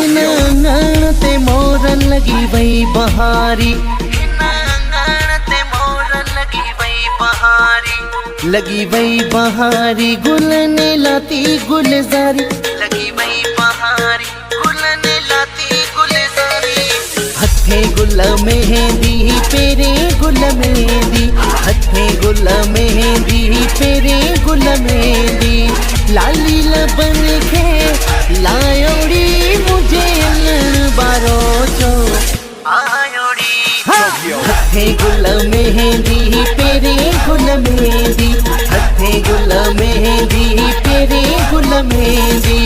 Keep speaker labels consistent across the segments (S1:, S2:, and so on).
S1: हिना ते मोर लगी वही बहारी, लगी वही बहारी गुलने लाती गुलजारी, लगी वही बहारी गुलने लाती गुलजारी। हथे गुल मेहंदी पेरे गुल मेहंदी, हथे गुल मेहंदी पेरे गुल मेहंदी। लाली लबन के लायोड़ी मुझे बारो जो आयोड़ी। हथे गुल मेहंदी पेरे गुल मेहंदी, हथे गुल मेहंदी पेरे गुल मेहंदी।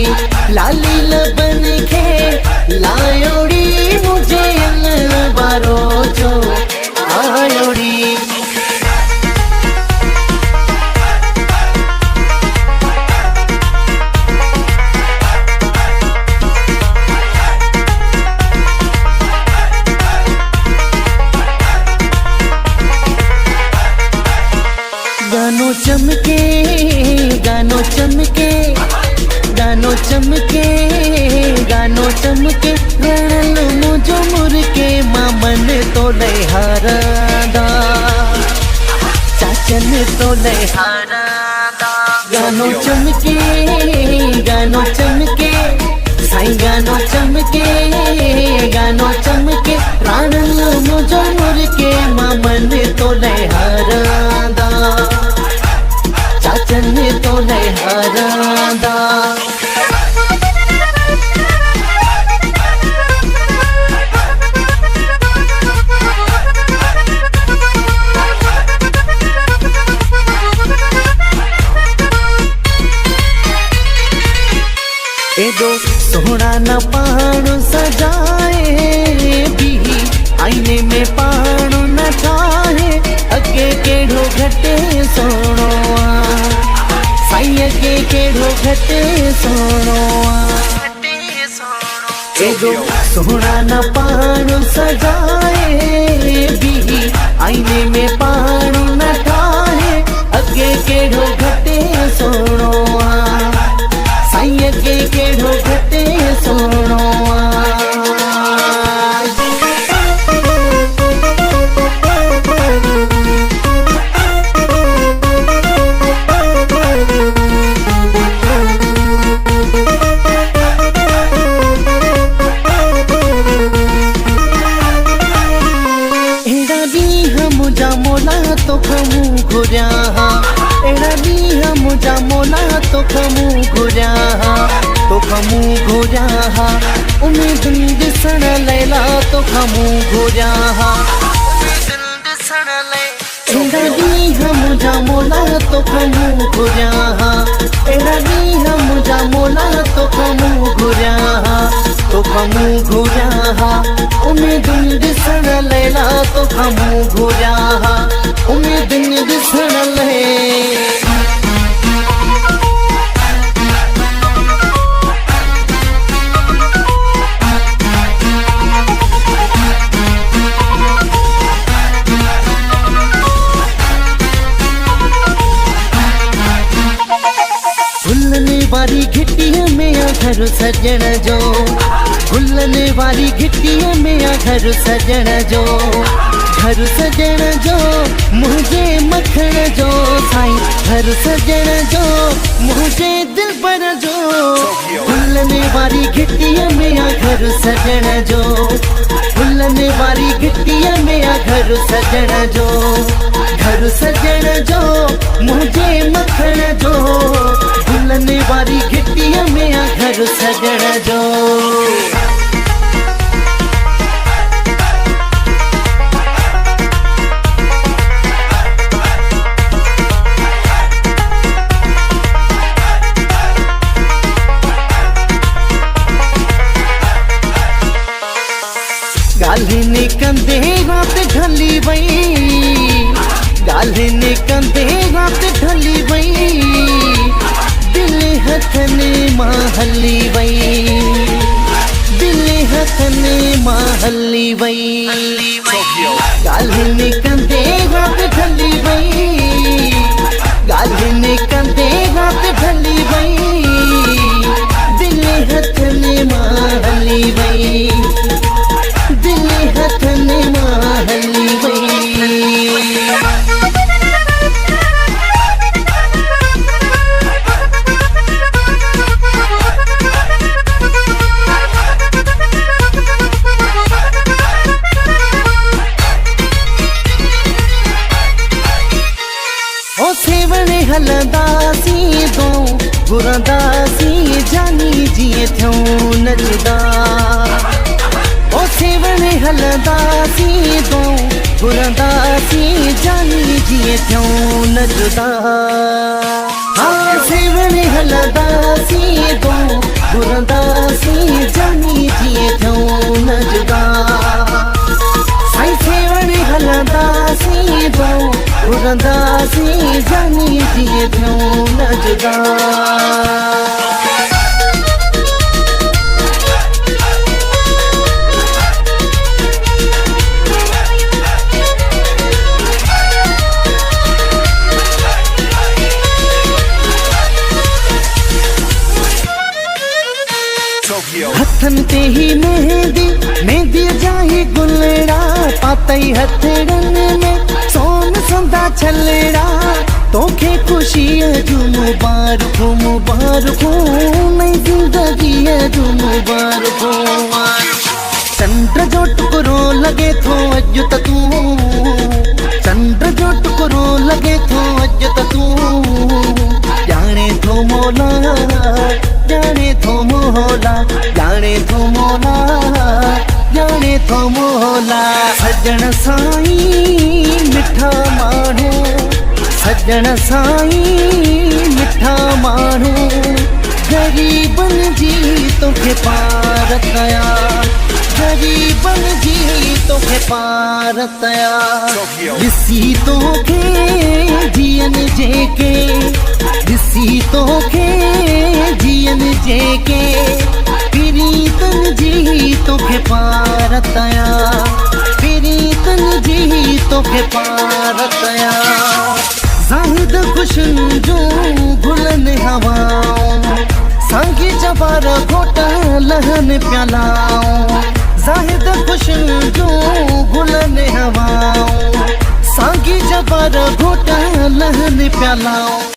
S1: लाली लबन के लायोड़ी मुझे बारो जो आयोड़ी। गानो चमके गानो चमके गानो चमके गानो चमके रणल मुझो मुरके मामन तो लहारादा, चाचन तो लहारादा। गानो चमके गानो चमके साई गानो चमके गानो चमके रणल मुझो मुरके मामन तो लहारादा, चाचन तो लहारादा। एदो सोहना न पाण सजाए भी आईने में पाण न चाहे। अगे केड़ो घटे सोनो साई, अगे केड़ो घटे सोनो। एदो सोहना न पाण सजाए भी आईने में पाण न चाहे। अगे केड़ो घटे सोनो साई, अगे केड़ो घटे सोनो। एड़ा दी मुझा मोला तो खमू घुरिया, एड़ा दी मुझा मोला तो खमू घुरिया, तो खमू घुरिया। उम्मीद दिसण लैला तो खमू घुरिया, एड़ा दी मुझा मोला तो खमू घुरिया, एड़ा दी मुझा मोला तो खमू घुरिया, तो खमू घुरिया। उम्मीद दिसण लैला तो खमू घुरिया, उम्मीद दिसण ले। गुलने वाली घिटिया में घर सजण जो, गुलने वाली घिटिया में घर सजण जो, घर सजण जो मुझे मखण जो साईं, घर सजण जो मुझे दिल पर जो। गुलने वाली घिटिया में घर सजण जो, गुलने वाली घिटिया में घर सजण जो, घर सजण जो मुझे मखण जो। गुलने वाली घिटिया में घर सजण जो। गालिने कंदे रात ढली वई, गालिने कंदे रात ढली वई। दिल हथने मां हली वई, दिल हथने मां हली वई। गालिने कंदे रात ढली वई, गालिने कंदे रात ढली वई। दिल हथने मां हली नचदा ओ सेवणे हलंदासी दो घुरंदासी जानी जिए थियूं नचदा हाँ सेवणे हलंदासी दो घुरंदासी जानी जिए थियूं नचदा साईं सेवणे हलंदासी दो घुरंदासी जानी जिए थियूं नचदा हथन ते ही मेहंदी जाही गुलड़ा पातई हथड़न में सोन संदा छलड़ा तोखे खुशी जू मुबारकूं नई जिंदगी जू मुबारकूं चंद्र जो टुकड़ो लगे थो अज त तू चंद्र जो टुकड़ो लगे थो अज त तू जाने थो मोला जाने थो मोला जाने थो मोला जाने थो मोला सजण साईं मिठा माण्हू सजण साईं मिठा माण्हू गरीबन जी तोखे पार कया गरीबन जी तोखे पार कया ॾिसी तोखे जियन जेके ॾिसी तोखे जियन जेके प्रीतन जी तोखे पार कया प्रीतन जी तोखे पार कया ज़ाहिद खुशन जो गुलन हवाऊं सांगी जबार घोट लहन प्यालाऊं ज़ाहिद खुशन जो गुलन हवाऊं सांगी जबार घोट लहन प्यालाऊं